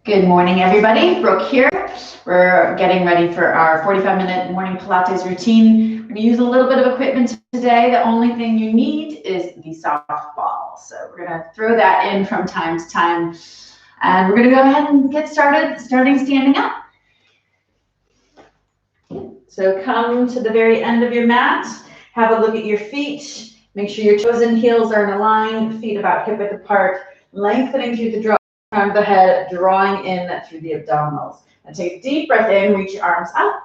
Good morning, everybody. Brooke here. We're getting ready for our 45-minute morning Pilates routine. We're going to use a little bit of equipment today. The only thing you need is the soft ball. So we're going to throw that in from time to time. And we're going to go ahead and get started, starting standing up. So come to the very end of your mat. Have a look at your feet. Make sure your toes and heels are in a line, feet about hip-width apart, lengthening through the draw. From the head, drawing in through the abdominals. And take a deep breath in, reach your arms up.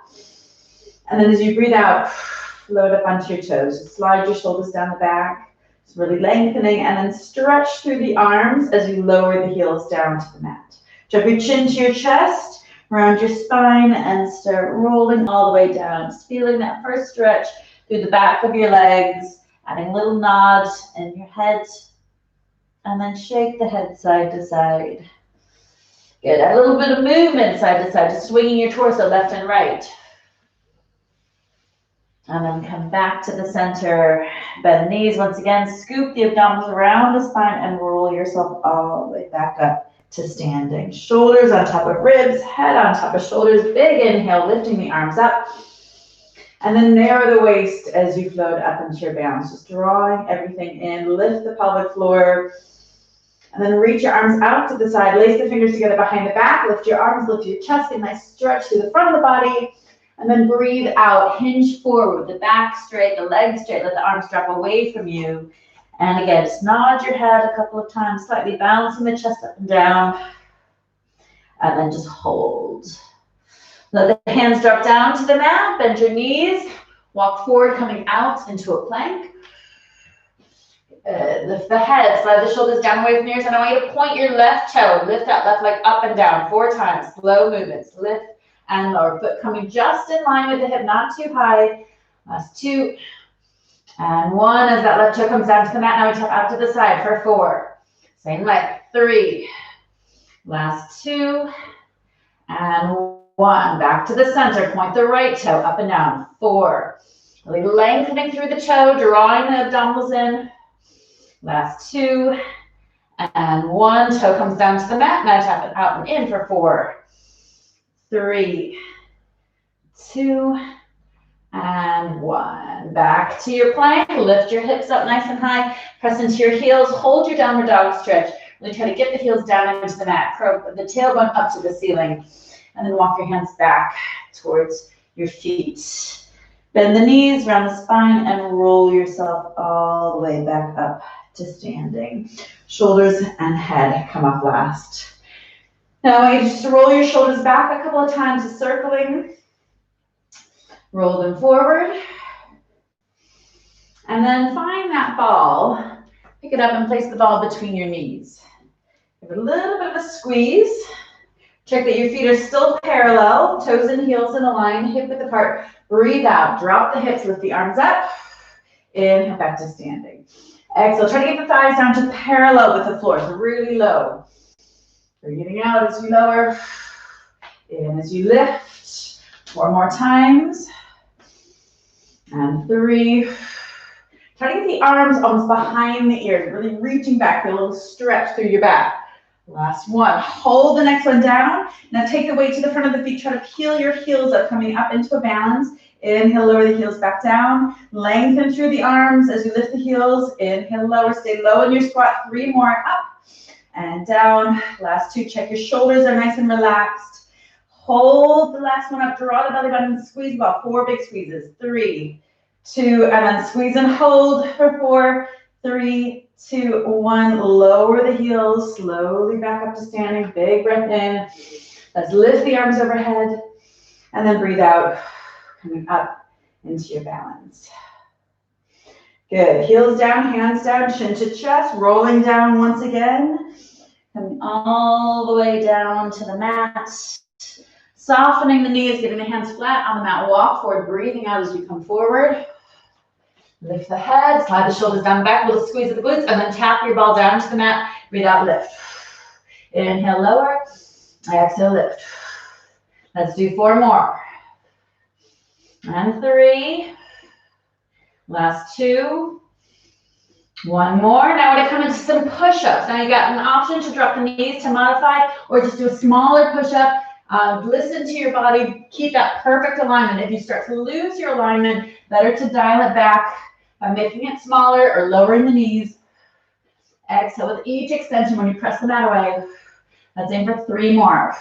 And then as you breathe out, float up onto your toes. Just slide your shoulders down the back. It's really lengthening, and then stretch through the arms as you lower the heels down to the mat. Drop your chin to your chest, around your spine, and start rolling all the way down. Just feeling that first stretch through the back of your legs, adding a little nod in your head. And then shake the head side to side. Good. A little bit of movement side to side, just swinging your torso left and right. And then come back to the center. Bend the knees once again. Scoop the abdominals around the spine and roll yourself all the way back up to standing. Shoulders on top of ribs, head on top of shoulders. Big inhale, lifting the arms up. And then narrow the waist as you float up into your balance. Just drawing everything in. Lift the pelvic floor. And then reach your arms out to the side, lace the fingers together behind the back, lift your arms, lift your chest, get a nice stretch through the front of the body, and then breathe out, hinge forward, the back straight, the legs straight, let the arms drop away from you. And again, just nod your head a couple of times, slightly balancing the chest up and down, and then just hold. Let the hands drop down to the mat, bend your knees, walk forward, coming out into a plank. Lift the head, slide the shoulders down away from yours, and I want you to point your left toe, lift that left leg up and down 4 times, slow movements, lift and lower, foot coming just in line with the hip, not too high. Last 2, and 1, as that left toe comes down to the mat, now we tap out to the side for 4, same leg, 3, last 2, and 1, back to the center, point the right toe up and down, 4, really lengthening through the toe, drawing the abdominals in. Last 2, and 1, toe comes down to the mat, now tap it out and in for 4, 3, 2, and 1. Back to your plank, lift your hips up nice and high, press into your heels, hold your downward dog stretch, really try to get the heels down into the mat, curl the tailbone up to the ceiling, and then walk your hands back towards your feet. Bend the knees around the spine and roll yourself all the way back up to standing. Shoulders and head come up last. Now I want you just to roll your shoulders back a couple of times, circling. Roll them forward. And then find that ball. Pick it up and place the ball between your knees. Give it a little bit of a squeeze. Check that your feet are still parallel, toes and heels in a line, hip width apart. Breathe out, drop the hips, lift the arms up. Inhale, back to standing. Exhale, try to get the thighs down to parallel with the floor, so really low. Breathing out as you lower. In as you lift. 4 more times. And 3. Try to get the arms almost behind the ears, really reaching back, feel a little stretch through your back. Last 1. Hold the next one down. Now take the weight to the front of the feet. Try to peel your heels up, coming up into a balance. Inhale, lower the heels back down. Lengthen through the arms as you lift the heels. Inhale, lower. Stay low in your squat. 3 more. Up and down. Last 2. Check your shoulders are nice and relaxed. Hold the last one up. Draw the belly button. Squeeze about 4 big squeezes. 3, 2, and then squeeze and hold for 4, 3, 2, 1. Lower the heels. Slowly back up to standing. Big breath in. Let's lift the arms overhead. And then breathe out. Coming up into your balance. Good. Heels down, hands down, chin to chest. Rolling down once again. Coming all the way down to the mat. Softening the knees, getting the hands flat on the mat. Walk forward, breathing out as you come forward. Lift the head, slide the shoulders down back, little squeeze of the glutes, and then tap your ball down to the mat. Breathe out, lift. Inhale, lower. Exhale, lift. Let's do 4 more. And 3. Last 2. One more. Now we're going to come into some push-ups. Now you got an option to drop the knees to modify or just do a smaller push-up. Listen to your body. Keep that perfect alignment. If you start to lose your alignment, better to dial it back by making it smaller or lowering the knees. Exhale with each extension when you press the mat away. Let's aim for 3 more.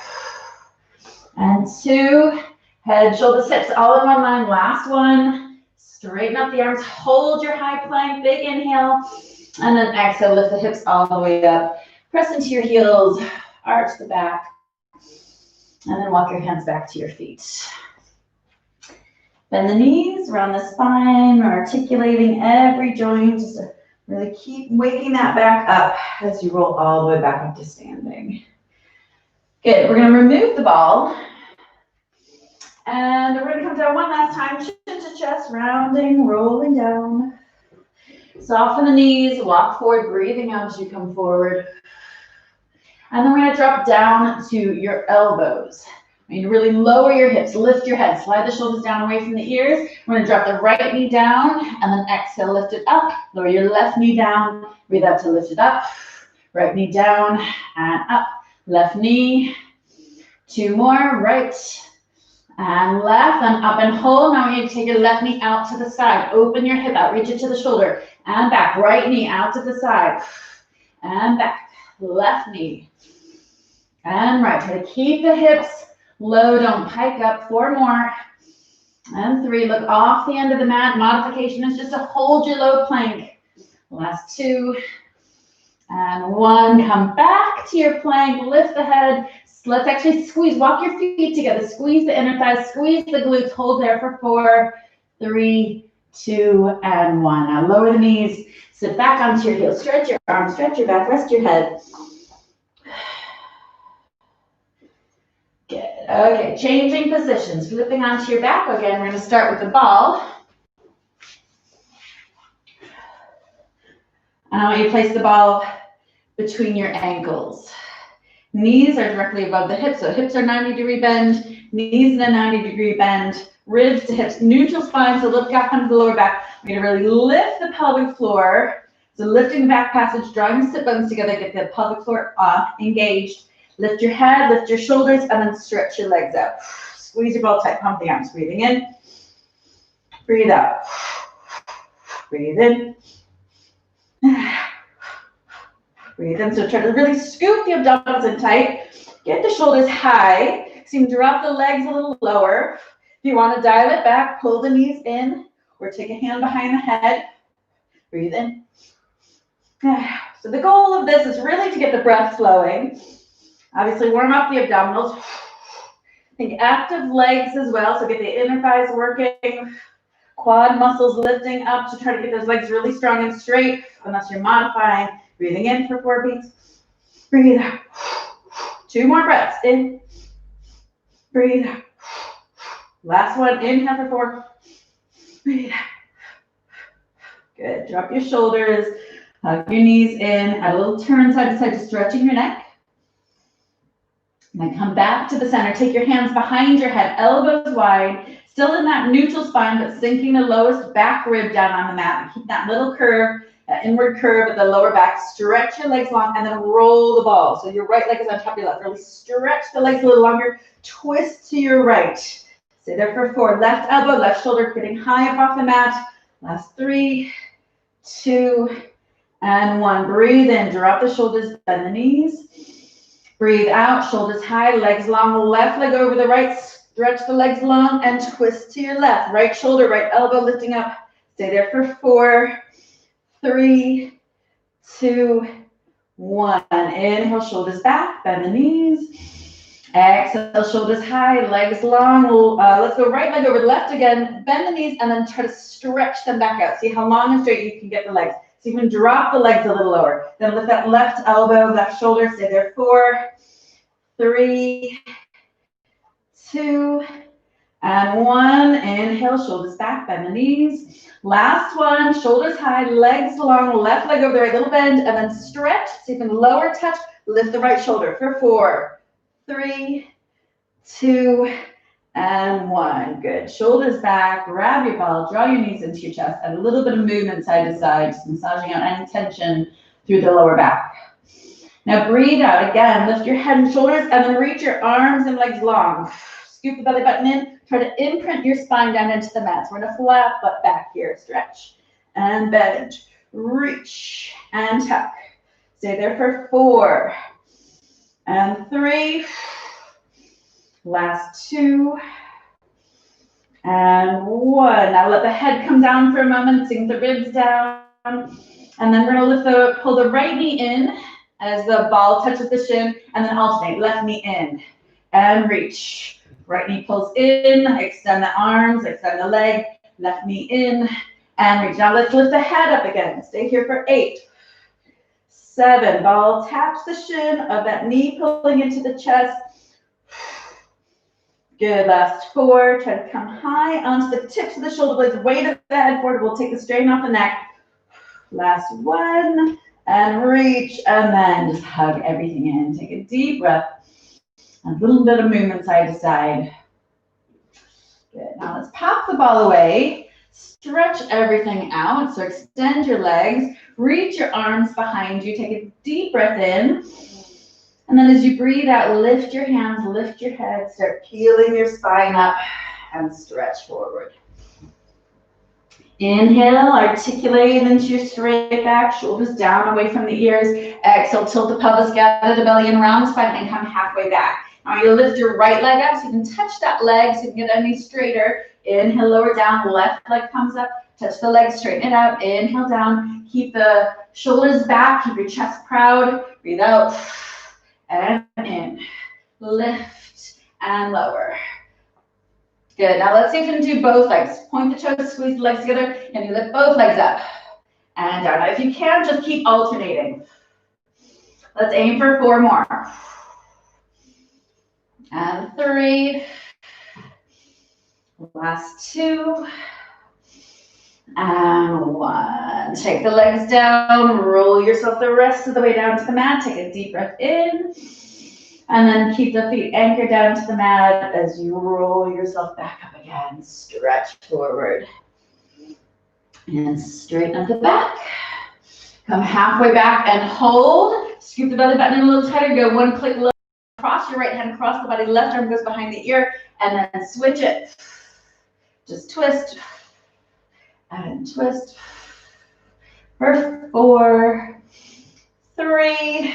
And 2. Head, shoulders, hips, all in one line. Last one. Straighten up the arms. Hold your high plank. Big inhale. And then exhale. Lift the hips all the way up. Press into your heels. Arch the back. And then walk your hands back to your feet. Bend the knees, round the spine, articulating every joint. Just to really keep waking that back up as you roll all the way back up to standing. Good. We're going to remove the ball. And we're going to come down one last time, chin to chest, rounding, rolling down. Soften the knees, walk forward, breathing out as you come forward. And then we're going to drop down to your elbows. You need to really lower your hips, lift your head, slide the shoulders down away from the ears. We're going to drop the right knee down, and then exhale, lift it up. Lower your left knee down, breathe out to lift it up. Right knee down and up. Left knee. 2 more, right and left, and up and hold. Now we need to take your left knee out to the side. Open your hip out, reach it to the shoulder and back. Right knee out to the side and back. Left knee and right. Try to keep the hips low, don't pike up. 4 more and 3. Look off the end of the mat. Modification is just to hold your low plank. Last 2 and 1. Come back to your plank. Lift the head. Let's actually squeeze. Walk your feet together. Squeeze the inner thighs. Squeeze the glutes. Hold there for 4, 3, 2, and 1. Now lower the knees. Sit back onto your heels. Stretch your arms. Stretch your back. Rest your head. Good. Okay. Changing positions. Flipping onto your back again. We're going to start with the ball. And I want you to place the ball between your ankles. Knees are directly above the hips, so hips are 90-degree bend, knees in a 90-degree bend, ribs to hips, neutral spine, so lift back onto the lower back. We're going to really lift the pelvic floor. So lifting the back passage, drawing the sit bones together, get the pelvic floor engaged. Lift your head, lift your shoulders, and then stretch your legs out. Squeeze your ball tight, pump the arms. Breathing in, breathe out. Breathe in. Breathe in. So try to really scoop the abdominals in tight. Get the shoulders high. So you can drop the legs a little lower. If you want to dial it back, pull the knees in or take a hand behind the head. Breathe in. So the goal of this is really to get the breath flowing. Obviously warm up the abdominals. Think active legs as well. So get the inner thighs working. Quad muscles lifting up to try to get those legs really strong and straight unless you're modifying. Breathing in for 4 beats. Breathe out. 2 more breaths. In. Breathe out. Last one. Inhale for 4. Breathe out. Good. Drop your shoulders. Hug your knees in. Add a little turn side to side, stretching your neck. And then come back to the center. Take your hands behind your head, elbows wide. Still in that neutral spine, but sinking the lowest back rib down on the mat. Keep that little curve. That inward curve at the lower back. Stretch your legs long and then roll the ball. So your right leg is on top of your left. Really stretch the legs a little longer. Twist to your right. Stay there for 4. Left elbow, left shoulder getting high up off the mat. Last 3, 2, and 1. Breathe in. Drop the shoulders, bend the knees. Breathe out. Shoulders high, legs long. Left leg over the right. Stretch the legs long and twist to your left. Right shoulder, right elbow lifting up. Stay there for 4, 3, 2, 1. Inhale, shoulders back, bend the knees. Exhale, shoulders high, legs long. Let's go right leg over the left again. Bend the knees and then try to stretch them back out. See how long and straight you can get the legs. So you can drop the legs a little lower. Then lift that left elbow, left shoulder. Stay there. 4, 3, 2, and 1. Inhale, shoulders back, bend the knees. Last one, shoulders high, legs long, left leg over the right, little bend, and then stretch. So you can lower touch, lift the right shoulder for 4, 3, 2, And 1. Good. Shoulders back, grab your ball, draw your knees into your chest, and a little bit of movement side to side, just massaging out any tension through the lower back. Now breathe out again, lift your head and shoulders, and then reach your arms and legs long. Scoop the belly button in, try to imprint your spine down into the mat. So we're gonna flat butt back here, stretch and bend, reach and tuck. Stay there for 4 and 3. Last 2 and 1. Now let the head come down for a moment, sink the ribs down, and then we're gonna pull the right knee in as the ball touches the shin, and then alternate, left knee in and reach. Right knee pulls in, extend the arms, extend the leg, left knee in and reach. Now let's lift the head up again. Stay here for 8, 7. Ball taps the shin of that knee pulling into the chest. Good, last 4. Try to come high onto the tips of the shoulder blades, weight of the head forward. We'll take the strain off the neck. Last 1. And reach, and then just hug everything in. Take a deep breath. A little bit of movement side to side. Good. Now let's pop the ball away. Stretch everything out. So extend your legs. Reach your arms behind you. Take a deep breath in. And then as you breathe out, lift your hands, lift your head. Start peeling your spine up and stretch forward. Inhale, articulate into your straight back, shoulders down away from the ears. Exhale, tilt the pelvis, gather the belly in, round the spine, and come halfway back. Now you lift your right leg up so you can touch that leg so you can get any straighter. Inhale, lower down, left leg comes up, touch the leg, straighten it out. Inhale down, keep the shoulders back, keep your chest proud. Breathe out and in. Lift and lower. Good, now let's see if you can do both legs. Point the toes, squeeze the legs together, and you lift both legs up and down. Now if you can, just keep alternating. Let's aim for 4 more. And 3. Last 2. And 1. Take the legs down, roll yourself the rest of the way down to the mat. Take a deep breath in. And then keep the feet anchored down to the mat as you roll yourself back up again. Stretch forward. And straighten up the back. Come halfway back and hold. Scoop the belly button in a little tighter. Go 1 click low. Cross your right hand across the body. Left arm goes behind the ear. And then switch it. Just twist. And twist. For 4, 3,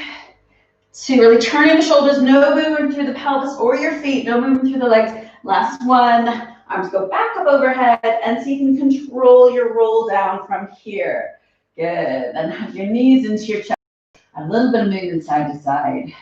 2, really turning the shoulders, no movement through the pelvis or your feet, no movement through the legs. Last 1, arms go back up overhead, and see if you can control your roll down from here. Good, then have your knees into your chest, a little bit of movement side to side.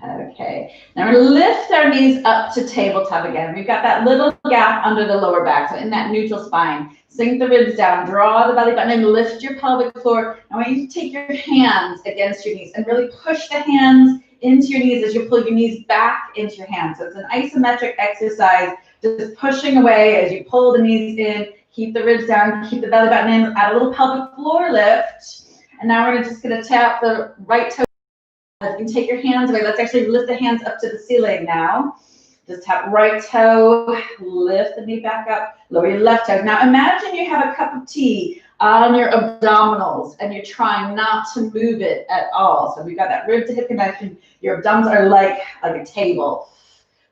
Okay, now we're going to lift our knees up to tabletop again. We've got that little gap under the lower back, so in that neutral spine. Sink the ribs down, draw the belly button in, lift your pelvic floor. I want you to take your hands against your knees and really push the hands into your knees as you pull your knees back into your hands. So it's an isometric exercise, just pushing away as you pull the knees in, keep the ribs down, keep the belly button in, add a little pelvic floor lift. And now we're just going to tap the right toe. You can take your hands away. Let's actually lift the hands up to the ceiling now. Just tap right toe, lift the knee back up, lower your left toe. Now imagine you have a cup of tea on your abdominals and you're trying not to move it at all. So we've got that rib to hip connection. Your abdominals are like a table.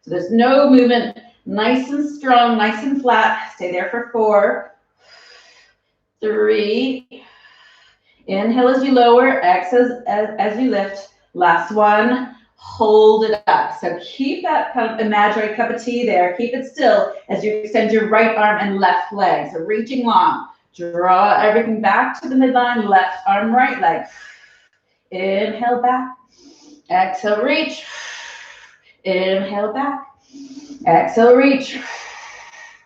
So there's no movement, nice and strong, nice and flat. Stay there for 4, 3. Inhale as you lower, exhale as you lift. Last 1, hold it up. So keep that kind of imaginary cup of tea there. Keep it still as you extend your right arm and left leg. So reaching long. Draw everything back to the midline, left arm, right leg. Inhale back. Exhale, reach. Inhale back. Exhale, reach.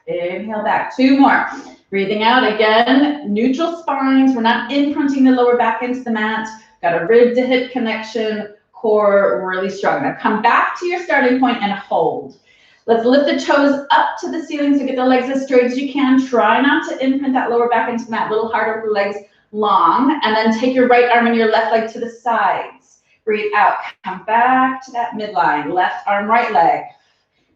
Inhale back. 2 more. Breathing out again. Neutral spines. We're not imprinting the lower back into the mat. Got a rib to hip connection, core really strong. Now come back to your starting point and hold. Let's lift the toes up to the ceiling so get the legs as straight as you can. Try not to imprint that lower back into the mat, a little harder with the legs long. And then take your right arm and your left leg to the sides. Breathe out. Come back to that midline. Left arm, right leg.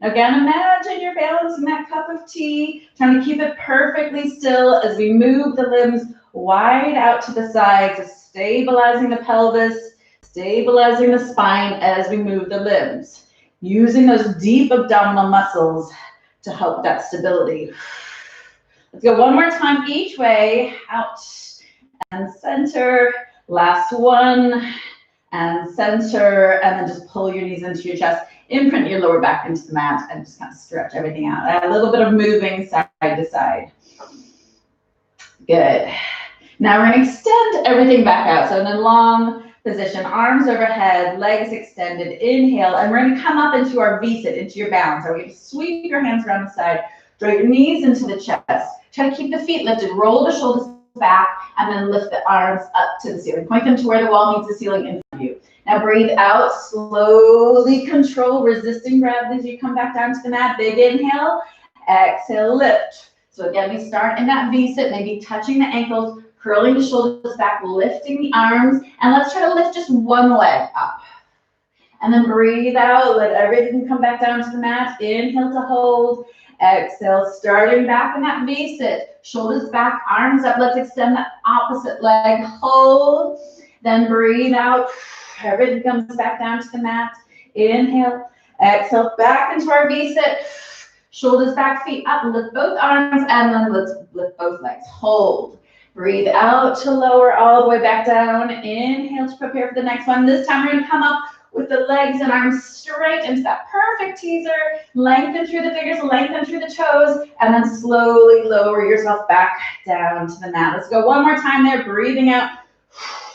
Again, imagine you're balancing that cup of tea, trying to keep it perfectly still as we move the limbs wide out to the sides, stabilizing the pelvis, stabilizing the spine as we move the limbs, using those deep abdominal muscles to help that stability. Let's go one more time each way, out and center, last one, and center, and then just pull your knees into your chest, imprint your lower back into the mat, and just kind of stretch everything out. A little bit of moving side to side. Good. Now we're going to extend everything back out. So in a long position, arms overhead, legs extended, inhale, and we're going to come up into our V-sit, into your bound. So we're going to sweep your hands around the side, draw your knees into the chest. Try to keep the feet lifted, roll the shoulders back, and then lift the arms up to the ceiling. Point them to where the wall meets the ceiling in front of you. Now breathe out, slowly control, resisting gravity as you come back down to the mat. Big inhale, exhale, lift. So again, we start in that V-sit, maybe touching the ankles, curling the shoulders back, lifting the arms, and let's try to lift just one leg up. And then breathe out, let everything come back down to the mat. Inhale to hold. Exhale, starting back in that V-sit. Shoulders back, arms up. Let's extend the opposite leg. Hold. Then breathe out. Everything comes back down to the mat. Inhale. Exhale, back into our V-sit. Shoulders back, feet up. Lift both arms, and then let's lift both legs. Hold. Breathe out to lower all the way back down. Inhale to prepare for the next one. This time we're going to come up with the legs and arms straight into that perfect teaser. Lengthen through the fingers, lengthen through the toes, and then slowly lower yourself back down to the mat. Let's go one more time there, breathing out.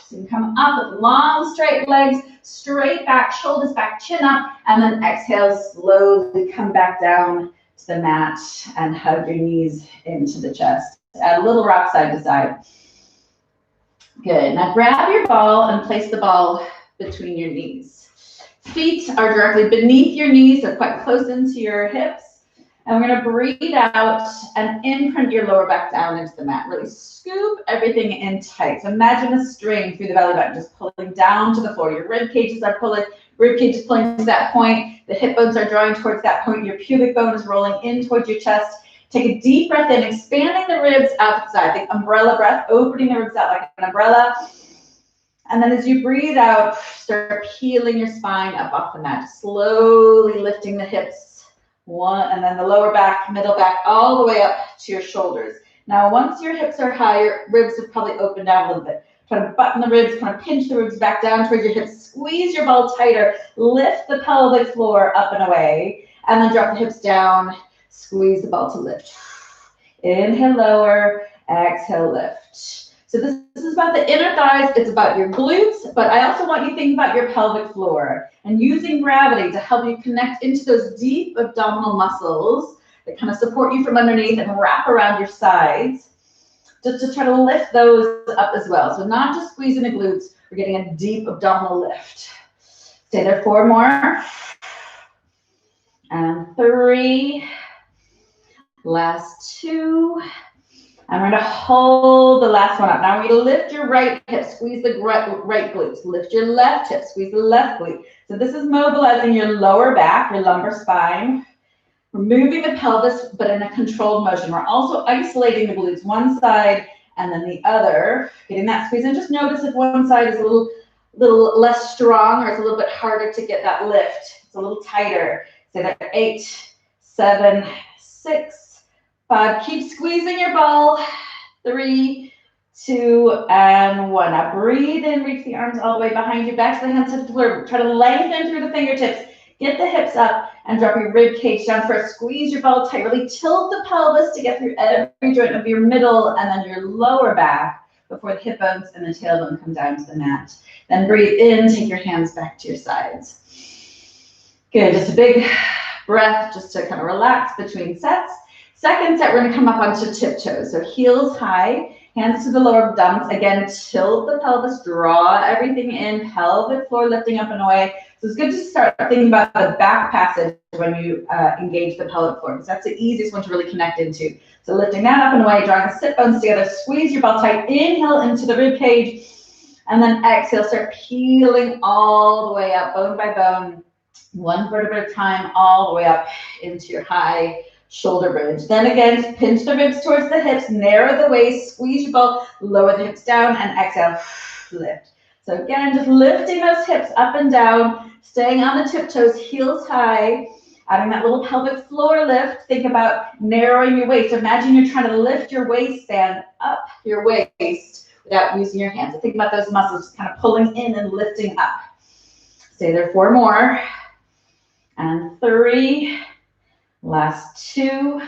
So you come up with long, straight legs, straight back, shoulders back, chin up, and then exhale, slowly come back down to the mat and hug your knees into the chest. Add a little rock side to side. Good. Now grab your ball and place the ball between your knees. Feet are directly beneath your knees, so quite close into your hips. And we're going to breathe out and imprint your lower back down into the mat. Really scoop everything in tight. So imagine a string through the belly button, just pulling down to the floor. Your rib cages are pulling, rib cage is pulling to that point. The hip bones are drawing towards that point. Your pubic bone is rolling in towards your chest. Take a deep breath in, expanding the ribs out to the side. Think umbrella breath, opening the ribs out like an umbrella. And then as you breathe out, start peeling your spine up off the mat, slowly lifting the hips. One, and then the lower back, middle back, all the way up to your shoulders. Now, once your hips are high, your ribs have probably opened out a little bit. Try to button the ribs, kind of pinch the ribs back down towards your hips. Squeeze your ball tighter. Lift the pelvic floor up and away. And then drop the hips down. Squeeze the ball to lift. Inhale, lower. Exhale, lift. So this is about the inner thighs, it's about your glutes, but I also want you to think about your pelvic floor and using gravity to help you connect into those deep abdominal muscles that kind of support you from underneath and wrap around your sides, just to try to lift those up as well. So not just squeezing the glutes, we're getting a deep abdominal lift. Stay there, 4 more. And 3. Last 2. And we're going to hold the last one up. Now we're going to lift your right hip, squeeze the right glutes. Lift your left hip, squeeze the left glute. So this is mobilizing your lower back, your lumbar spine. We're moving the pelvis, but in a controlled motion. We're also isolating the glutes, one side and then the other, getting that squeeze. And just notice if one side is a little less strong or it's a little bit harder to get that lift. It's a little tighter. Say that 8, 7, 6, 5, keep squeezing your ball. 3, 2, and 1. Now breathe in, reach the arms all the way behind you, back to the hands to the floor. Try to lengthen through the fingertips. Get the hips up and drop your rib cage down first. Squeeze your ball tight. Really tilt the pelvis to get through every joint of your middle and then your lower back before the hip bones and the tailbone come down to the mat. Then breathe in, take your hands back to your sides. Good, just a big breath just to kind of relax between sets. Second set, we're going to come up onto tiptoes. So heels high, hands to the lower abdomen. Again, tilt the pelvis, draw everything in, pelvic floor lifting up and away. So it's good to start thinking about the back passage when you engage the pelvic floor, because that's the easiest one to really connect into. So lifting that up and away, drawing the sit bones together, squeeze your ball tight, inhale into the rib cage. And then exhale, start peeling all the way up, bone by bone, one vertebra at a time, all the way up into your high shoulder bridge. Then again, pinch the ribs towards the hips, narrow the waist, squeeze your ball, lower the hips down, and exhale, lift. So again, just lifting those hips up and down, staying on the tiptoes, heels high, adding that little pelvic floor lift. Think about narrowing your waist. Imagine you're trying to lift your waistband up your waist without using your hands. So think about those muscles kind of pulling in and lifting up. Stay there, 4 more. And 3. Last 2.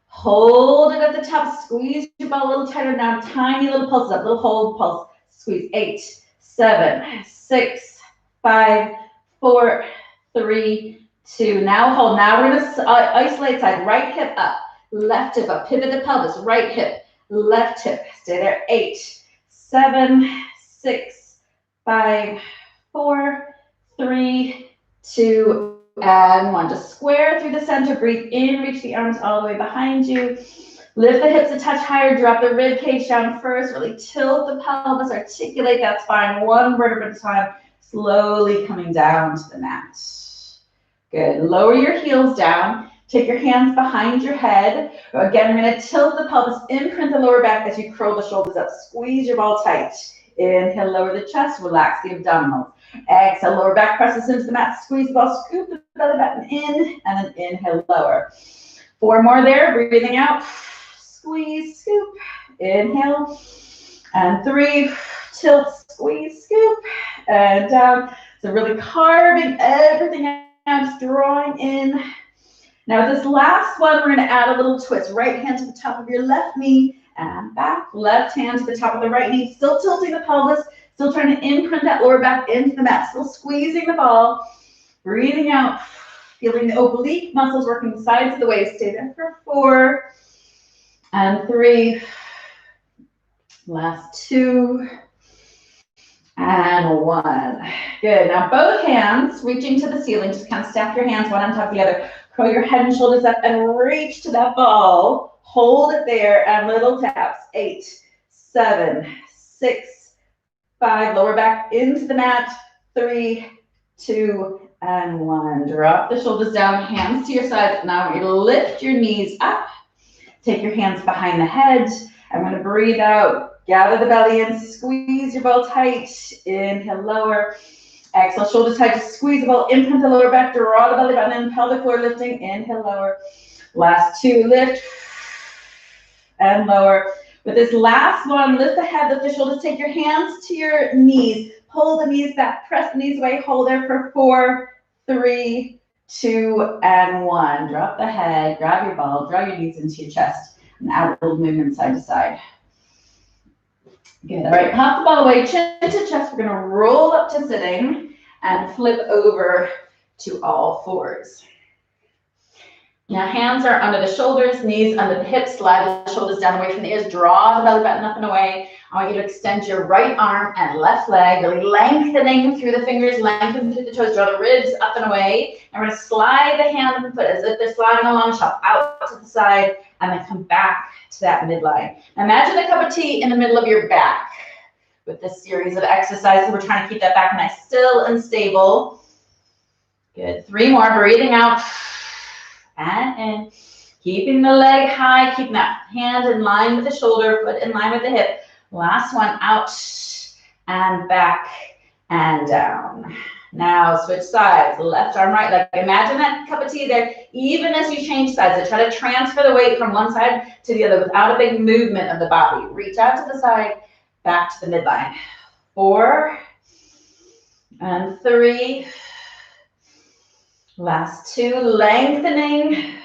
Hold it at the top. Squeeze your ball a little tighter now. Tiny little pulses up. Little hold, pulse, squeeze. 8, 7, 6, 5, 4, 3, 2. Now hold. Now we're going to isolate side. Right hip up. Left hip up. Pivot the pelvis. Right hip. Left hip. Stay there. 8, 7, 6, 5, 4, 3, 2, and 1. Just square through the center. Breathe in. Reach the arms all the way behind you. Lift the hips a touch higher. Drop the rib cage down first. Really tilt the pelvis. Articulate that spine. 1 vertebra at a time. Slowly coming down to the mat. Good. Lower your heels down. Take your hands behind your head. Again, we're going to tilt the pelvis. Imprint the lower back as you curl the shoulders up. Squeeze your ball tight. Inhale, lower the chest. Relax the abdominals. Exhale, lower back presses into the mat. Squeeze the ball. Scoop the belly button in. And then inhale, lower. 4 more there. Breathing out. Squeeze, scoop. Inhale. And 3. Tilt, squeeze, scoop. And down. So really carving everything out. Just drawing in. Now this last one, we're going to add a little twist. Right hand to the top of your left knee and back. Left hand to the top of the right knee. Still tilting the pelvis. Still trying to imprint that lower back into the mat. Still squeezing the ball. Breathing out. Feeling the oblique muscles working the sides of the waist. Stay there for 4 and 3. Last 2 and 1. Good. Now both hands reaching to the ceiling. Just kind of stack your hands one on top of the other. Curl your head and shoulders up and reach to that ball. Hold it there and little taps. 8, 7, 6, 5. Lower back into the mat. 3, 2, and 1. Drop the shoulders down, hands to your sides. Now we're going to lift your knees up. Take your hands behind the head. I'm going to breathe out. Gather the belly in. Squeeze your ball tight. Inhale, lower. Exhale, shoulders tight. Just squeeze the ball. Imprint the lower back. Draw the belly button in. Pelvic floor lifting. Inhale, lower. Last 2. Lift and lower. With this last one, lift the head, lift the shoulders. Take your hands to your knees. Pull the knees back. Press the knees away. Hold there for 4, 3, 2, and 1. Drop the head. Grab your ball. Draw your knees into your chest. And add a little movement side to side. Good. All right, pop the ball away, chin to chest. We're going to roll up to sitting and flip over to all 4s. Now hands are under the shoulders, knees under the hips. Slide the shoulders down away from the ears. Draw the belly button up and away. I want you to extend your right arm and left leg, really lengthening through the fingers, lengthen through the toes. Draw the ribs up and away. And we're going to slide the hand and foot as if they're sliding along, shop out to the side, and then come back to that midline. Imagine a cup of tea in the middle of your back. With this series of exercises, we're trying to keep that back nice, still and stable. Good. 3 more. Breathing out and in. Keeping the leg high, keeping that hand in line with the shoulder, foot in line with the hip. Last one, out and back and down. Now switch sides, left arm, right leg. Imagine that cup of tea there, even as you change sides. So try to transfer the weight from one side to the other without a big movement of the body. Reach out to the side, back to the midline. 4 and 3. Last 2, lengthening.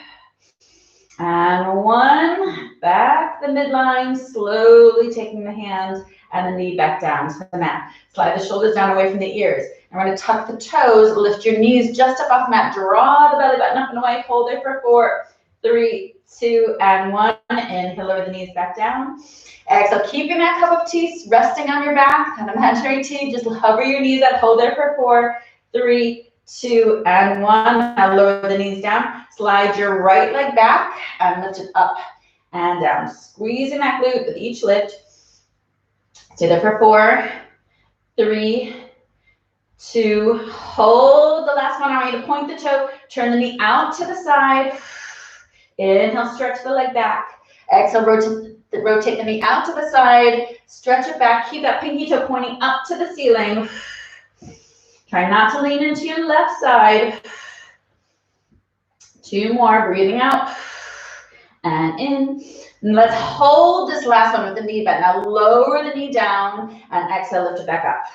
And 1, back the midline, slowly taking the hand and the knee back down to the mat. Slide the shoulders down away from the ears. And we're going to tuck the toes, lift your knees just up off the mat. Draw the belly button up and away. Hold it for 4, 3, 2, and 1. Inhale, lower the knees back down. Exhale, keeping that cup of tea resting on your back, an imaginary tea. Just hover your knees up. Hold there for 4, 3, 2, and 1. Now lower the knees down. Slide your right leg back and lift it up and down. Squeezing that glute with each lift. Stay there for 4 3, 2, hold the last one. I want you to point the toe, turn the knee out to the side. Inhale, stretch the leg back. Exhale, rotate the knee out to the side. Stretch it back. Keep that pinky toe pointing up to the ceiling. Try not to lean into your left side. 2 more, breathing out and in. And let's hold this last one with the knee bend. Now lower the knee down and exhale, lift it back up.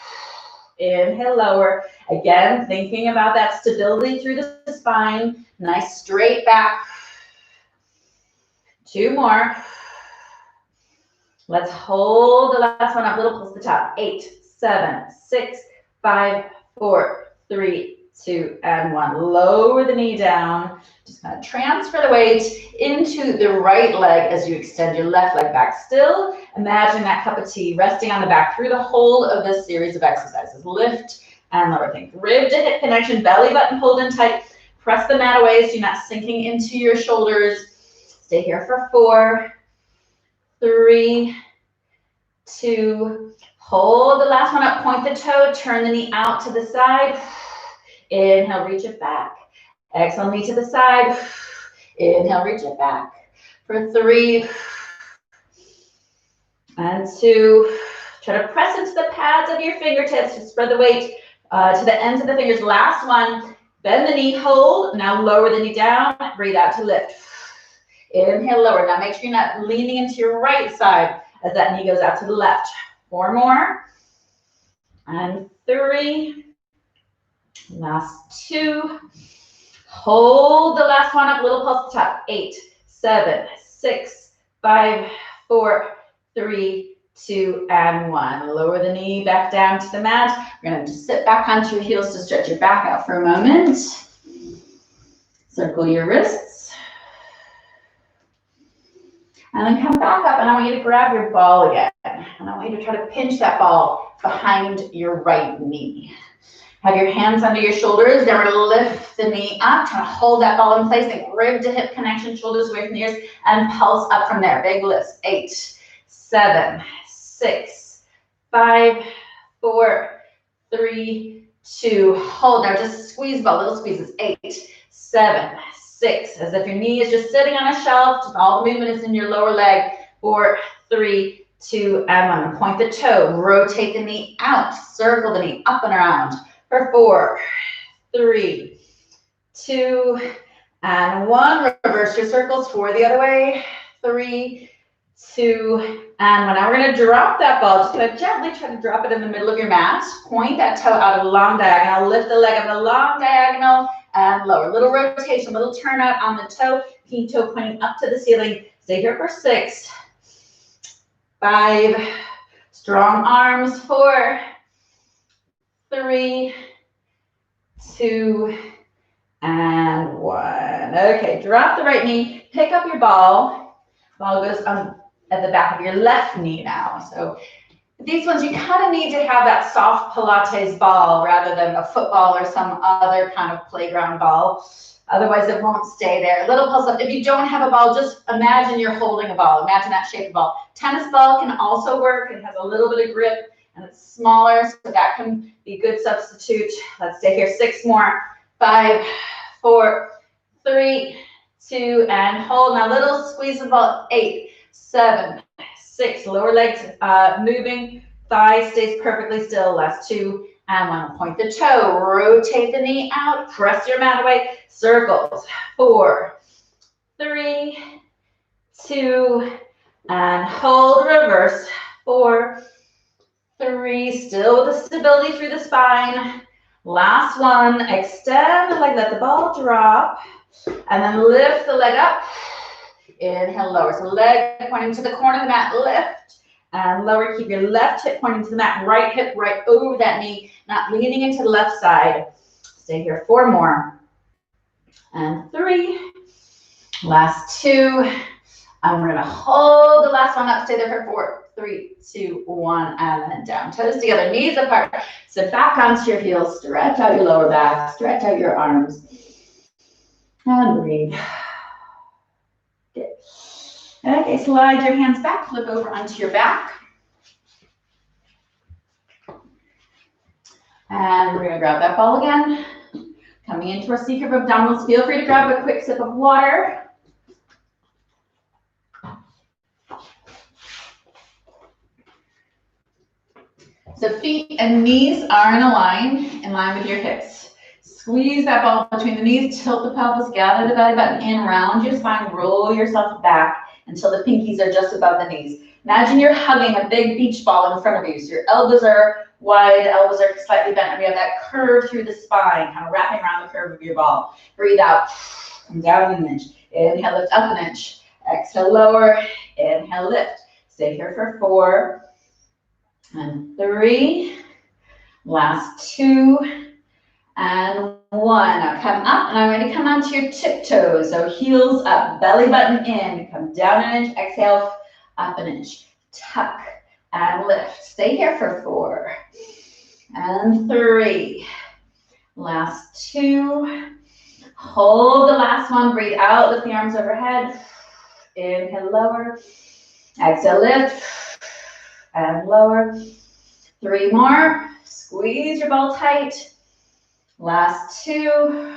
Inhale, lower. Again, thinking about that stability through the spine. Nice straight back. 2 more. Let's hold the last one up. Little pulse to the top. 8, 7, 6, 5, 4, 3, 2, and 1. Lower the knee down. Just kind of transfer the weight into the right leg as you extend your left leg back. Still imagine that cup of tea resting on the back through the whole of this series of exercises. Lift and lower. Think rib to hip connection, belly button pulled in tight. Press the mat away so you're not sinking into your shoulders. Stay here for 4, 3, 2. Hold the last one up. Point the toe. Turn the knee out to the side. Inhale, reach it back. Exhale, knee to the side. Inhale, reach it back. For 3 and 2. Try to press into the pads of your fingertips to spread the weight to the ends of the fingers. Last one. Bend the knee, hold. Now lower the knee down. Breathe out to lift. Inhale, lower. Now make sure you're not leaning into your right side as that knee goes out to the left. 4 more. And 3. Last 2. Hold the last one up. Little pulse to the top. 8, 7, 6, 5, 4, 3, 2, and 1. Lower the knee back down to the mat. We're going to just sit back onto your heels to stretch your back out for a moment. Circle your wrists. And then come back up, and I want you to grab your ball again. And I want you to try to pinch that ball behind your right knee. Have your hands under your shoulders. Then we're going to lift the knee up. Try to hold that ball in place. Think rib to hip connection, shoulders away from the ears, and pulse up from there. Big lifts. 8, 7, 6, 5, 4, 3, 2. Hold. Now just squeeze ball. Little squeezes. 8, 7, 6. As if your knee is just sitting on a shelf. Just all the movement is in your lower leg. 4, 3, 2, and 1. Point the toe. Rotate the knee out. Circle the knee up and around. For 4, 3, 2, and 1. Reverse your circles for the other way. 3, 2, and 1. Now we're going to drop that ball. Just going to gently try to drop it in the middle of your mat. Point that toe out of a long diagonal. Lift the leg up a long diagonal and lower. Little rotation, little turn out on the toe. Pinky toe pointing up to the ceiling. Stay here for 6, 5. Strong arms. 4, 3, 2, and 1. Okay, drop the right knee. Pick up your ball. Ball goes at the back of your left knee now. So these ones, you kind of need to have that soft Pilates ball rather than a football or some other kind of playground ball. Otherwise, it won't stay there. Little pulse up. If you don't have a ball, just imagine you're holding a ball. Imagine that shape of ball. Tennis ball can also work. It has a little bit of grip, and it's smaller, so that can be a good substitute. Let's stay here. 6 more. 5, 4, 3, 2, and hold. Now little squeeze of ball. 8, 7, 6. Lower legs moving. Thigh stays perfectly still. Last 2 and 1. Point the toe. Rotate the knee out. Press your mat away. Circles. 4, 3, 2, and hold. Reverse. 4, 3, still with the stability through the spine. Last one, extend the leg, let the ball drop, and then lift the leg up. Inhale, lower. So leg pointing to the corner of the mat, lift and lower. Keep your left hip pointing to the mat, right hip right over that knee, not leaning into the left side. Stay here. 4 more. And 3. Last 2. And we're going to hold the last one up. Stay there for 4, 3, 2, 1, and then down. Toes together, knees apart. Sit back onto your heels. Stretch out your lower back. Stretch out your arms. And breathe. Good. Okay, slide your hands back. Flip over onto your back. And we're gonna grab that ball again. Coming into our C curve abdominals, feel free to grab a quick sip of water. So feet and knees are in line with your hips. Squeeze that ball between the knees, tilt the pelvis, gather the belly button in, round your spine, roll yourself back until the pinkies are just above the knees. Imagine you're hugging a big beach ball in front of you. So your elbows are wide, elbows are slightly bent, and we have that curve through the spine, kind of wrapping around the curve of your ball. Breathe out, come down an inch. Inhale, lift up an inch. Exhale, lower. Inhale, lift. Stay here for 4 and 3. Last 2 and 1. Now come up, and I'm going to come onto your tiptoes. So heels up, belly button in. Come down an inch. Exhale, up an inch. Tuck and lift. Stay here for 4 and 3. Last 2. Hold the last one. Breathe out. Lift the arms overhead. Inhale, lower. Exhale, lift and lower. 3 more. Squeeze your ball tight. Last 2.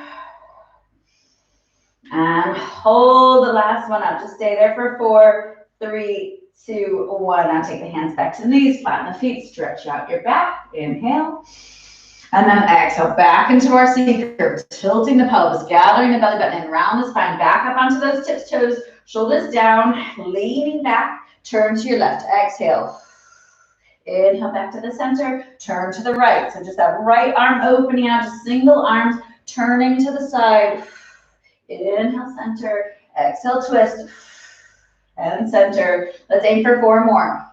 And hold the last one up. Just stay there for 4, 3, 2, 1. Now take the hands back to the knees, flatten the feet, stretch out your back. Inhale. And then exhale back into our C curve, tilting the pelvis, gathering the belly button in, round the spine, back up onto those tips, toes, shoulders down, leaning back, turn to your left. Exhale. Inhale back to the center, turn to the right. So just that right arm opening out, just single arms turning to the side. Inhale, center, exhale, twist, and center. Let's aim for 4 more.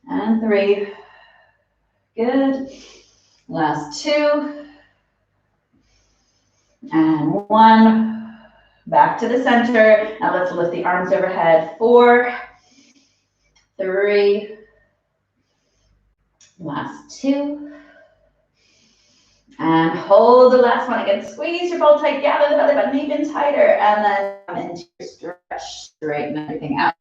And 3. Good. Last 2. And 1. Back to the center. Now let's lift the arms overhead. 4, 3. Last 2. And hold the last one again. Squeeze your ball tight, gather the belly button even tighter, and then come into your stretch, straighten everything out.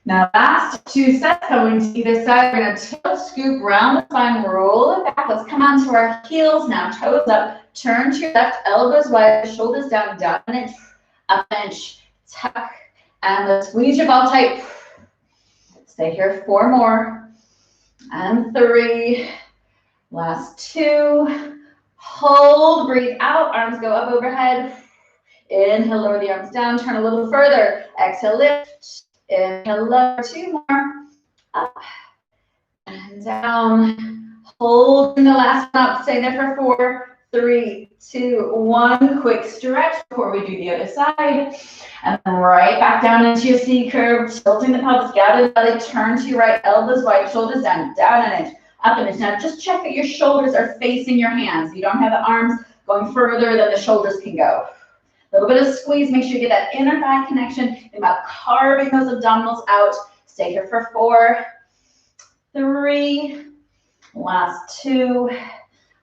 Now last 2 sets going to either side. We're going to tilt, scoop, round the spine, roll it back. Let's come onto our heels now, toes up, turn to your left, elbows wide, shoulders down, down an inch, up an inch, tuck, and let's squeeze your ball tight. Stay here 4 more, and 3. Last 2. Hold, breathe out, arms go up overhead. Inhale, lower the arms down, turn a little further. Exhale, lift. Inhale, lower. 2 more. Up and down. Hold in the last one up. Stay there for 4, 3, 2, 1. Quick stretch before we do the other side. And then right back down into your C curve, tilting the pelvis, gather the belly, turn to your right, elbows wide, shoulders down, down an inch. Up an inch. Now just check that your shoulders are facing your hands. You don't have the arms going further than the shoulders can go. A little bit of squeeze. Make sure you get that inner thigh connection. Think about carving those abdominals out. Stay here for 4, 3. Last 2.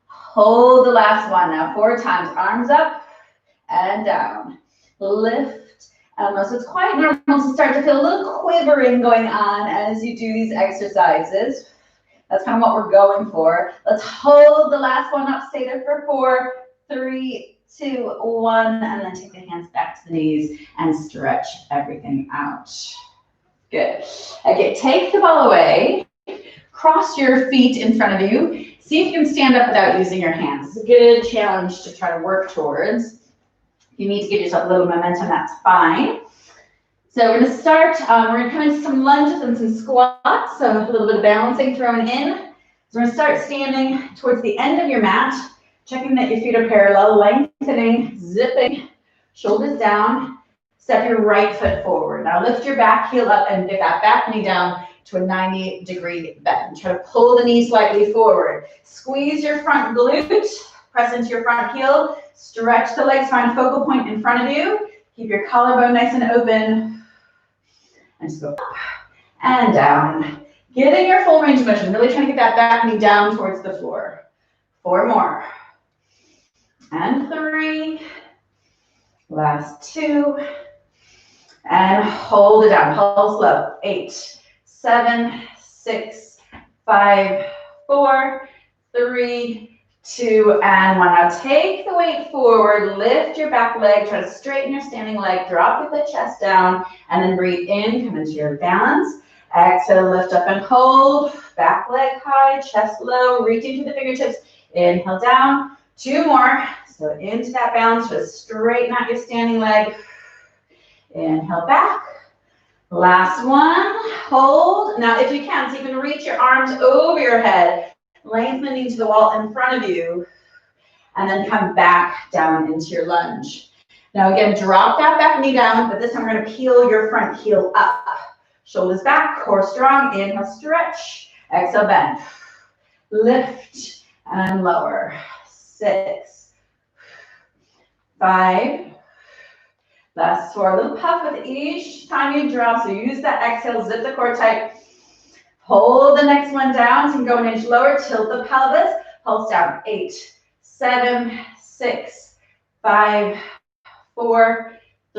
Hold the last one. Now 4 times. Arms up and down. Lift. So it's quite normal to start to feel a little quivering going on as you do these exercises. That's kind of what we're going for. Let's hold the last one up. Stay there for 4, 3, 2, 1. And then take the hands back to the knees and stretch everything out. Good. Okay, take the ball away. Cross your feet in front of you. See if you can stand up without using your hands. It's a good challenge to try to work towards. If you need to give yourself a little momentum, that's fine. So we're going to start, we're going to come into some lunges and some squats, so a little bit of balancing thrown in. So we're going to start standing towards the end of your mat, checking that your feet are parallel, lengthening, zipping, shoulders down. Step your right foot forward. Now lift your back heel up and get that back knee down to a 90-degree bend. Try to pull the knee slightly forward. Squeeze your front glute, press into your front heel, stretch the legs, find a focal point in front of you. Keep your collarbone nice and open. And just go up and down. Getting your full range of motion. Really trying to get that back knee down towards the floor. 4 more. And 3. Last 2. And hold it down. Pulse low. 8, 7, 6, 5, 4, 3, 2, and 1. Now take the weight forward, lift your back leg, try to straighten your standing leg, drop the chest down, and then breathe in, come into your balance. Exhale, lift up and hold, back leg high, chest low, reaching to the fingertips. Inhale down, 2 more. So into that balance, just straighten out your standing leg. Inhale back. Last one, hold. Now if you can, so you can reach your arms over your head, lengthening to the wall in front of you, and then come back down into your lunge. Now again, drop that back knee down, but this time we're gonna peel your front heel up. Shoulders back, core strong, inhale, stretch, exhale, bend. Lift and lower. 6, 5, last 4. A little puff with each time you drop, so use that exhale, zip the core tight. Hold the next one down, so you can go an inch lower, tilt the pelvis, pulse down. 8, 7, 6, 5, 4,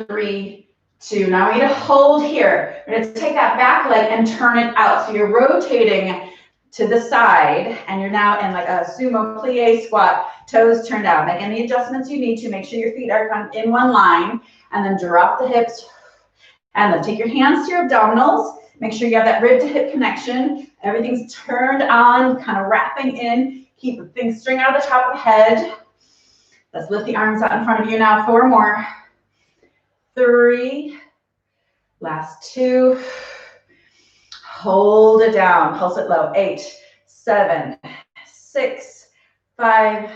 3, 2. Now I want you to hold here. We're going to take that back leg and turn it out. So you're rotating to the side, and you're now in like a sumo plie squat, toes turned out. Make any adjustments you need to. Make sure your feet are kind of in one line, and then drop the hips, and then take your hands to your abdominals. Make sure you have that rib to hip connection. Everything's turned on, kind of wrapping in. Keep the thing string out of the top of the head. Let's lift the arms out in front of you now. 4 more. 3. Last 2. Hold it down. Pulse it low. 8, 7, 6, 5,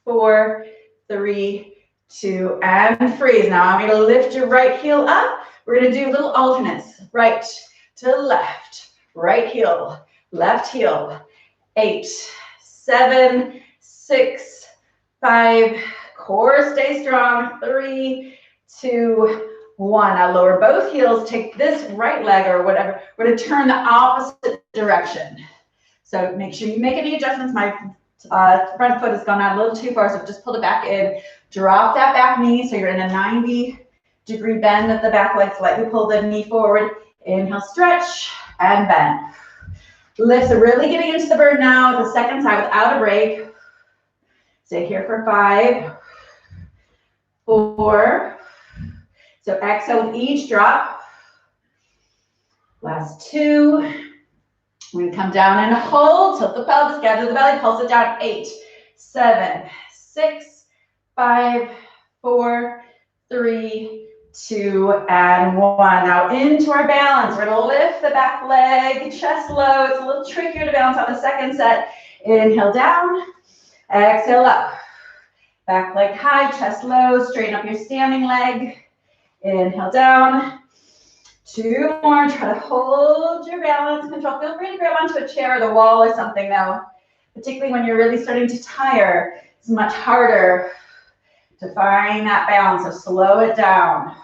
4, 3, 2, and freeze. Now I'm going to lift your right heel up. We're going to do little alternates. Right to left. Right heel. Left heel. 8, 7, 6, 5. Core stay strong. 3, 2, 1. Now lower both heels. Take this right leg or whatever. We're going to turn the opposite direction. So make sure you make any adjustments. My front foot has gone out a little too far, so just pull it back in. Drop that back knee so you're in a 90-degree bend at the back leg. Slightly pull the knee forward. Inhale, stretch, and bend. Lift. So really getting into the bird now. The second side without a break. Stay here for 5, 4. So exhale with each drop. Last 2. We're going to come down and hold. Tilt the pelvis, gather the belly, pulse it down. 8, 7, 6, 5, 4, 3, 2, and 1. Now into our balance. We're going to lift the back leg, chest low. It's a little trickier to balance on the second set. Inhale down, exhale up. Back leg high, chest low, straighten up your standing leg. Inhale down. 2 more. Try to hold your balance control. Feel free to grab onto a chair or the wall or something now. Particularly when you're really starting to tire, it's much harder to find that balance, so slow it down.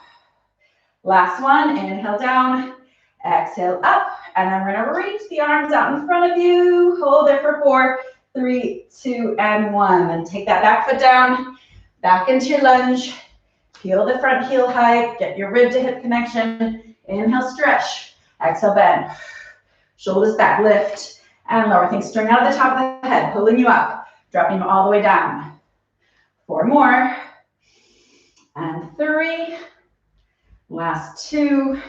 Last one. Inhale down. Exhale up. And then we're going to reach the arms out in front of you. Hold there for 4, 3, 2, and 1. Then take that back foot down. Back into your lunge. Peel the front heel high. Get your rib to hip connection. Inhale, stretch. Exhale, bend. Shoulders back, lift and lower. Think string out of the top of the head, pulling you up, dropping you all the way down. 4 more. And 3. Last 2.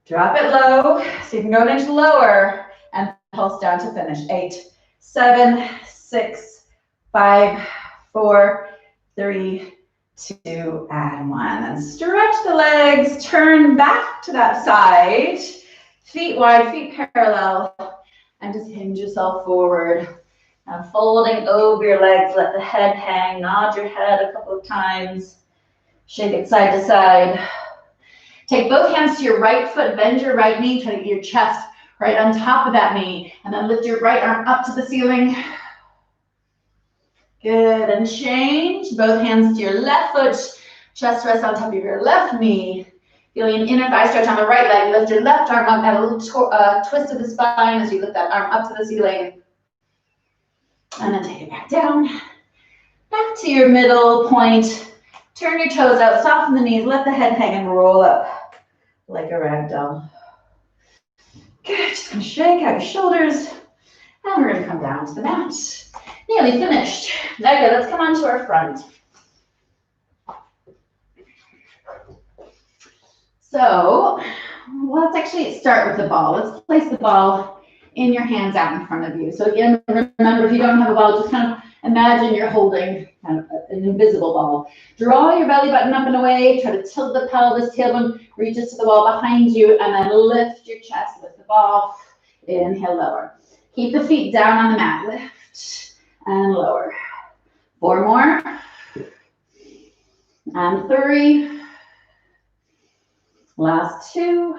Drop it low. So you can go an inch lower and pulse down to finish. 8, 7, 6, 5, 4, 3, 2, and 1. And stretch the legs, turn back to that side. Feet wide, feet parallel, and just hinge yourself forward. Now folding over your legs, let the head hang, nod your head a couple of times. Shake it side to side. Take both hands to your right foot, bend your right knee, try to get your chest right on top of that knee, and then lift your right arm up to the ceiling. Good, and change. Both hands to your left foot, chest rests on top of your left knee. Feeling an inner thigh stretch on the right leg. Lift your left arm up, add a little twist of the spine as you lift that arm up to the ceiling. And then take it back down. Back to your middle point. Turn your toes out, soften the knees, let the head hang and roll up like a rag doll. Good, just gonna shake out your shoulders. And we're gonna come down to the mat. Nearly finished. Okay, let's come on to our front. So let's actually start with the ball. Let's place the ball in your hands out in front of you. So again, remember, if you don't have a ball, just kind of imagine you're holding kind of an invisible ball. Draw your belly button up and away. Try to tilt the pelvis, tailbone reaches to the wall behind you, and then lift your chest with the ball. Inhale, lower. Keep the feet down on the mat. Lift and lower. 4 more. And 3. Last 2.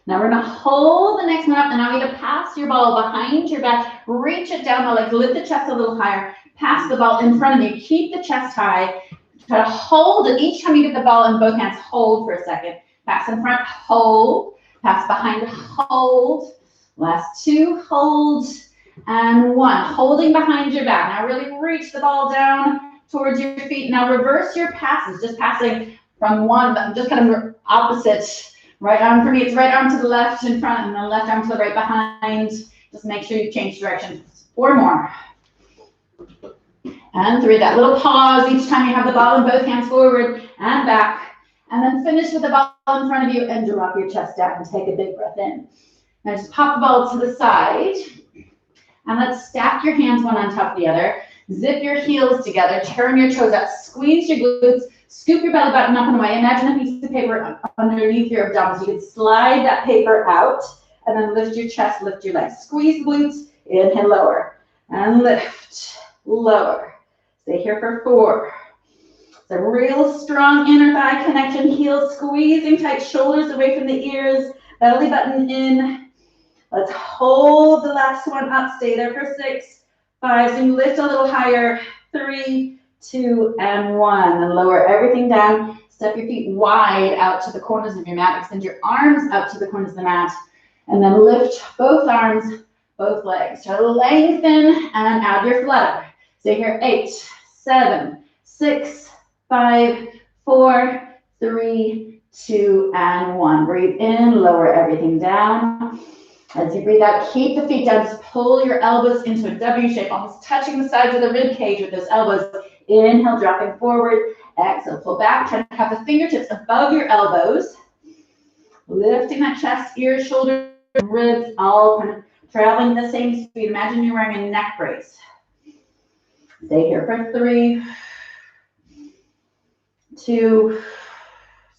Now we're gonna hold the next one up, and I want you to pass your ball behind your back. Reach it down the legs, lift the chest a little higher. Pass the ball in front of you. Keep the chest high. Try to hold it. Each time you get the ball in both hands, hold for a second. Pass in front, hold. Pass behind, hold. Last 2, hold. And 1, holding behind your back. Now really reach the ball down towards your feet. Now reverse your passes, just passing from one, just kind of opposite. Right arm for me, it's right arm to the left in front, and then left arm to the right behind. Just make sure you change direction. 4 more. And 3, that little pause each time you have the ball in both hands, forward and back. And then finish with the ball in front of you and drop your chest down and take a big breath in. Now just pop the ball to the side. And let's stack your hands one on top of the other. Zip your heels together, turn your toes out, squeeze your glutes, scoop your belly button up and away. Imagine a piece of paper underneath your abdominals. You can slide that paper out and then lift your chest, lift your legs. Squeeze the glutes, inhale, lower, and lift, lower. Stay here for 4. It's a real strong inner thigh connection, heels squeezing tight, shoulders away from the ears, belly button in. Let's hold the last one up, stay there for 6, 5, so you lift a little higher, 3, 2, and 1, and lower everything down. Step your feet wide out to the corners of your mat. Extend your arms out to the corners of the mat, and then lift both arms, both legs. Try to lengthen and add your flutter. Stay here, 8, 7, 6, 5, 4, 3, 2, and 1. Breathe in, lower everything down. As you breathe out, keep the feet down. Just pull your elbows into a W shape, almost touching the sides of the rib cage with those elbows. Inhale, dropping forward. Exhale, pull back. Try to have the fingertips above your elbows. Lifting that chest, ears, shoulders, ribs, all kind of traveling the same speed. Imagine you're wearing a neck brace. Stay here for 3, 2,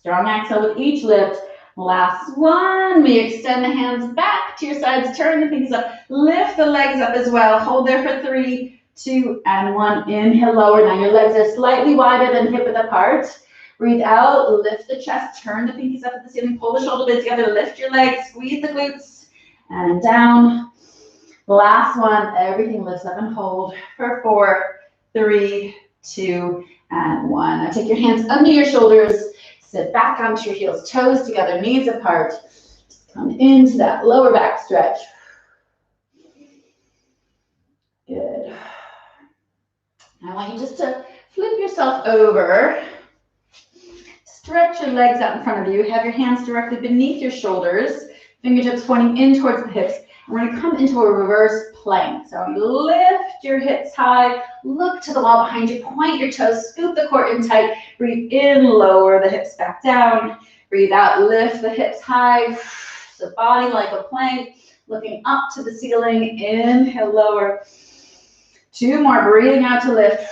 strong exhale with each lift. Last 1, we extend the hands back to your sides, turn the fingers up, lift the legs up as well. Hold there for 3, 2, and 1. Inhale, lower. Now your legs are slightly wider than hip width apart. Breathe out, lift the chest, turn the pinkies up at the ceiling, pull the shoulder blades together, lift your legs, squeeze the glutes, and down. Last 1, everything lifts up and hold for 4, 3, 2, and 1. Now take your hands under your shoulders. Sit back onto your heels, toes together, knees apart. Just come into that lower back stretch. Good. I want you just to flip yourself over. Stretch your legs out in front of you. Have your hands directly beneath your shoulders. Fingertips pointing in towards the hips. We're going to come into a reverse plank. So lift your hips high, look to the wall behind you, point your toes, scoop the core in tight, breathe in, lower the hips back down, breathe out, lift the hips high, so body like a plank, looking up to the ceiling, inhale, lower, 2 more, breathing out to lift,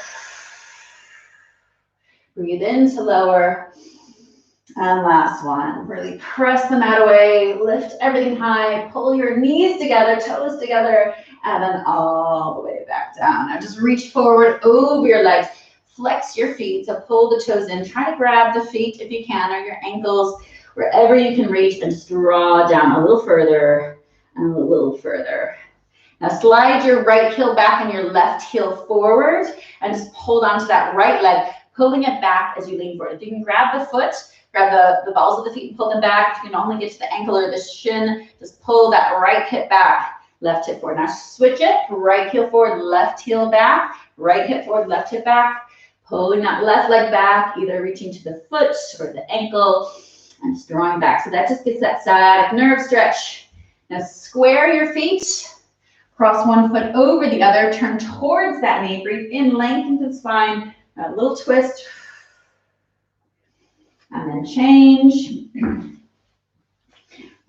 breathe in to lower, and last 1, really press the mat away, lift everything high, pull your knees together, toes together, and then all the way back down. Now just reach forward over your legs, flex your feet, so pull the toes in, try to grab the feet if you can, or your ankles, wherever you can reach, and just draw down a little further and a little further. Now slide your right heel back and your left heel forward, and just hold on to that right leg, pulling it back as you lean forward. If you can grab the foot, grab the balls of the feet and pull them back. If you can only get to the ankle or the shin, just pull that right hip back, left hip forward. Now switch it, right heel forward, left heel back, right hip forward, left hip back. Pulling that left leg back, either reaching to the foot or the ankle, and just drawing back. So that just gets that sciatic nerve stretch. Now square your feet, Cross one foot over the other, turn towards that knee, breathe in, lengthen the spine, a little twist, and then change.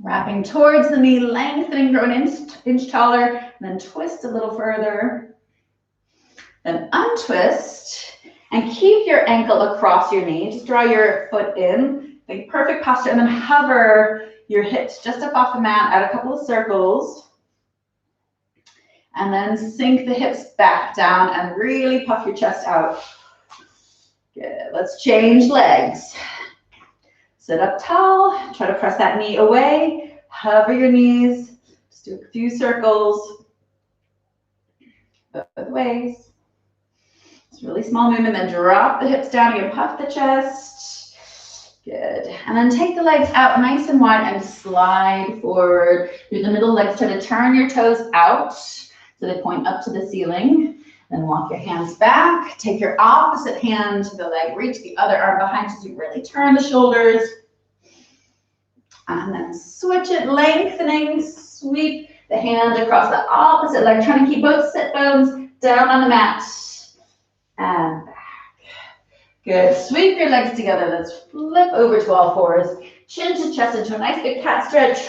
Wrapping towards the knee, lengthening, grow an inch taller, and then twist a little further. Then untwist, and keep your ankle across your knee. Just draw your foot in, make perfect posture, and then hover your hips just up off the mat, add a couple of circles. And then sink the hips back down and really puff your chest out. Good, let's change legs. Sit up tall, try to press that knee away, hover your knees, just do a few circles, both ways. It's a really small movement, then drop the hips down again, puff the chest. Good, and then take the legs out nice and wide and slide forward through the middle legs. Try to turn your toes out so they point up to the ceiling. Then walk your hands back. Take your opposite hand to the leg. Reach the other arm behind you so you really turn the shoulders. And then switch it, lengthening. Sweep the hand across the opposite leg. Trying to keep both sit bones down on the mat. And back. Good. Sweep your legs together. Let's flip over to all fours. Chin to chest into a nice big cat stretch.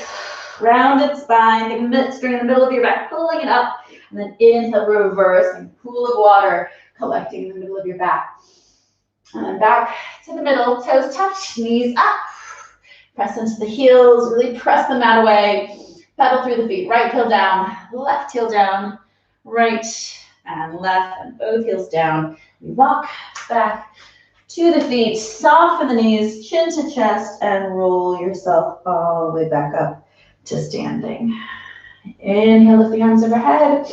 Rounded spine. Take a minute, string in the middle of your back, pulling it up. And then inhale, reverse, and pool of water collecting in the middle of your back. And then back to the middle, toes touch, knees up. Press into the heels, really press the mat away. Pedal through the feet, right heel down, left heel down, right and left, and both heels down. You walk back to the feet, soften the knees, chin to chest, and roll yourself all the way back up to standing. Inhale, lift the arms overhead.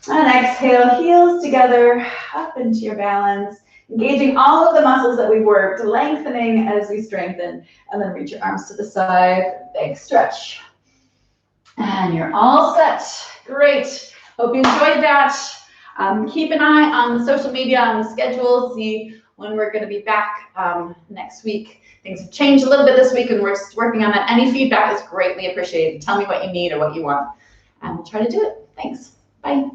And exhale, heels together, up into your balance. Engaging all of the muscles that we worked, lengthening as we strengthen. And then reach your arms to the side, big stretch. And you're all set. Great. Hope you enjoyed that. Keep an eye on the social media, on the schedule, see when we're going to be back next week. Things have changed a little bit this week, and we're just working on that. Any feedback is greatly appreciated. Tell me what you need or what you want, and we'll try to do it. Thanks. Bye.